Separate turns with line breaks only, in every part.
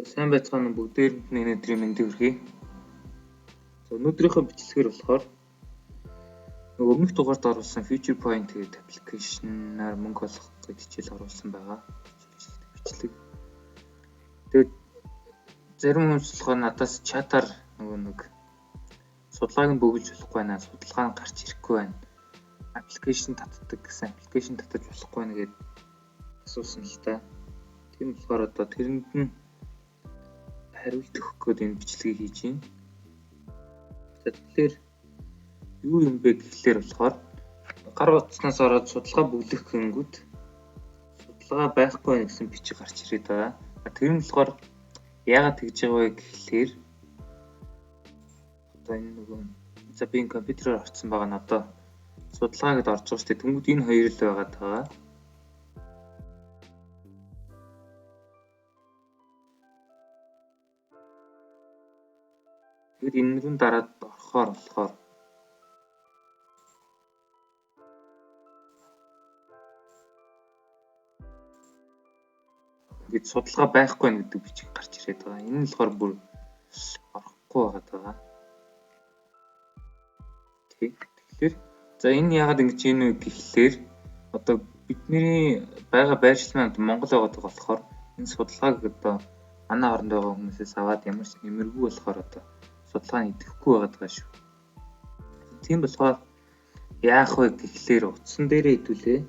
Сайн байцгаана уу бүгдээрэнд нь өнөөдрийн мэндийг хүргэе. Өнөөдрийнхөө бичлэгээр болохоор өмнөх дугаард оруулсан Future Point гэдэг аппликейшнаар мөнгө олох гэж хичээл оруулсан байгаа. Бичлэг. Тэгээд зарим хүмүүс болохоор надаас чатаар нэг судалгааг нь бөглөж болохгүй байна. Судалгаа нь гарч ирэхгүй байна. Аппликейшн татдаг гэсэн аппликейшн татаж болохгүй байна гэдээ асуусан л та. Тийм болохоор одоо тэрэнд нь хариулт өгөх гээд энэ бичлэгийг хийж байна. За тэгэхээр юу юм бэ гэхлээр болохоор гар утаснаас ороод судалгаа бүглэх гингүүд судалгаа байхгүй байх гэсэн бичиг гарч ирээд байгаа. Тэр нь болохоор яагаад тэгж байгаа вэ гэхлээр одоо энэ нөгөө за би энэ компьютероор орцсон байгаа нь одоо судалгаа гэдээ орж байгаа шүү дээ. Тэнгүүд энэ хоёр л байгаад байгаа. Тэгэд энэ рүү дараад орохоор болохоор ингэж судалгаа байхгүй гэдэг бичиг гарч ирээд байгаа. Энэ нь болохоор бүр орохгүй байгаа. Тэгэхээр за энэ яагаад ингэж ийм вэ гэхлээр одоо бидний байгаа байршлын Монгол байгаад болохоор энэ судалгааг одоо манай оронд байгаа хүмүүсээс аваад ямар ч нэмэргүй болохоор одоо судалгааны идэвхгүй байгаа шүү. Тийм болохоор яах вэ гэхлээр утсан дээрээ хэдүүлээ.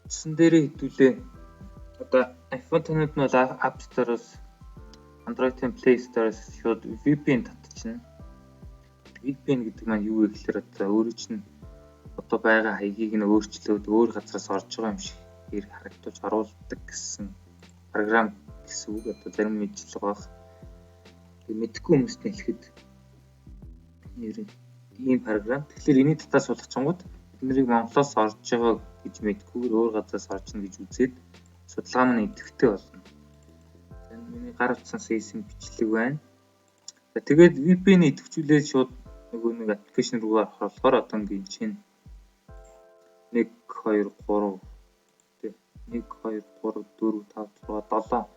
Утсан дээрээ хэдүүлээ. Одоо iPhone танууд нь бол App Store-оос Android-ийн Play Store-оос шууд VPN татчихна. VPN гэдэг маань юу вэ гэхлээр одоо өөрөө чинь одоо байгаа хаягийг нь өөрчлөөд өөр газраас орж байгаа юм шиг харагдуулж оруулдаг гэсэн програм гэсэн үг. Одоо зарим мэдчил байгаа. Тэг мэдхгүй хүмүүст нь хэлэхэд ийм програм. Тэгэхээр энийг татаа суулгачингууд биднийг Монголоос орж байгаа гэж мэдгүйгээр өөр газраас орж ийн гэж үзээд судалгаа маань идэвхтэй болно. Энэ миний гар утсаас хийсэн бичлэг байна. За тэгээд VPN идэвхжүүлээд шууд нөгөө нэг аппликейшн руу орохоор болохоор одоо ингэ чинь 1 2 3 1 2 3 4 5 6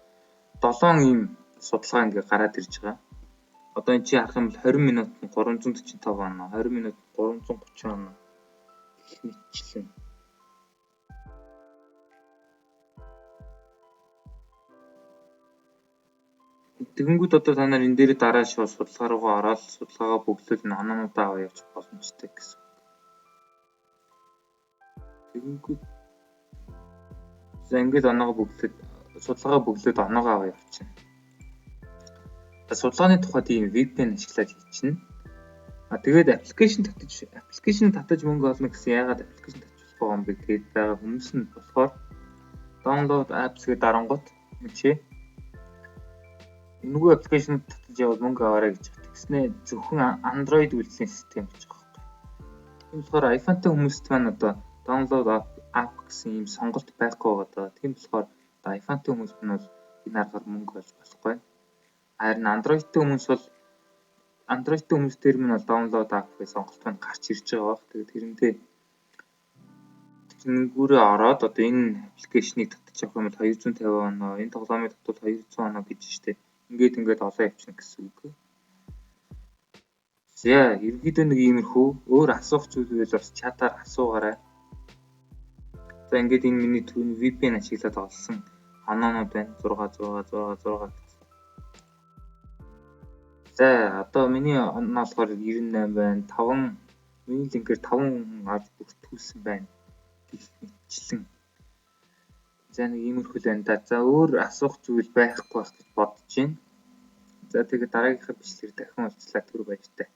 7 ийм судалгаа ингээ гараад ирж байгаа. Одоо энэ чи харах юм бол 20 минут нь 345 оноо, 20 минут 330 оноо гэх мэтчлэн. Тэгэнгүүт одоо та нар энэ дээр дараа шууд судалгаа руугаа ороод судалгаагаа бүглүүл н оноонуудаа аваа явж боломжтой гэсэн. Тэгэнгүүт за ингээд оноогоо бүглээд судалгаагаа бүглээд оноогоо аваа явчихна. Судалгааны тухайд ийм VPN ашиглаад хийчихнэ. Тэгээд аппликейшн татаж мөнгө олно гэсэн яагаад аппликейшн татчих болох юм бэ гэхэд байгаа хүмүүс нь болохоор download apps гэдэг дарангууд мөчөө нөгөө аппликейшн татаж яваад мөнгө аваарай гэж тэгснэ зөвхөн Android үйлдвэрлэлийн систем гэж байгаа юм. Тийм болохоор iPhone-тай хүмүүст маань одоо download app гэсэн ийм сонголт байхгүй байгаа. Тийм болохоор iPhone-тай хүмүүс нь бол энэ аргаар мөнгө олж болохгүй. Харин Android-тэй хүмүүс дээр нь бол download app гэсэн сонголт маань гарч ирж байгаа баг. Тэгээд тэрнгүүрээ ороод одоо энэ аппликейшнийг татчих явах юм бол 250 оноо, энэ тоглоомыг татвал 200 оноо гэж штэ. Ингээд олоо явчихна гэсэн үг. За ерөнхийдөө нэг иймэрхүү өөр асуух зүйл байвал бас чатаар асуугаарай. За ингээд энэ миний түрүүний VPN ашиглаад олсон оноонууд байна. 6. За одоо миний оноо болохоор 98 байна. 5 миний линкээр 5 хүн авч бүртгүүлсэн байна. Гэх мэтчлэн. За нэг иймэрхүү л байна да. За өөр асуух зүйл байхгүй байх гэж бодож байна. За тэгээд дараагийнхаа бичлэгээр дахин уулзлаа. Түр баяртай.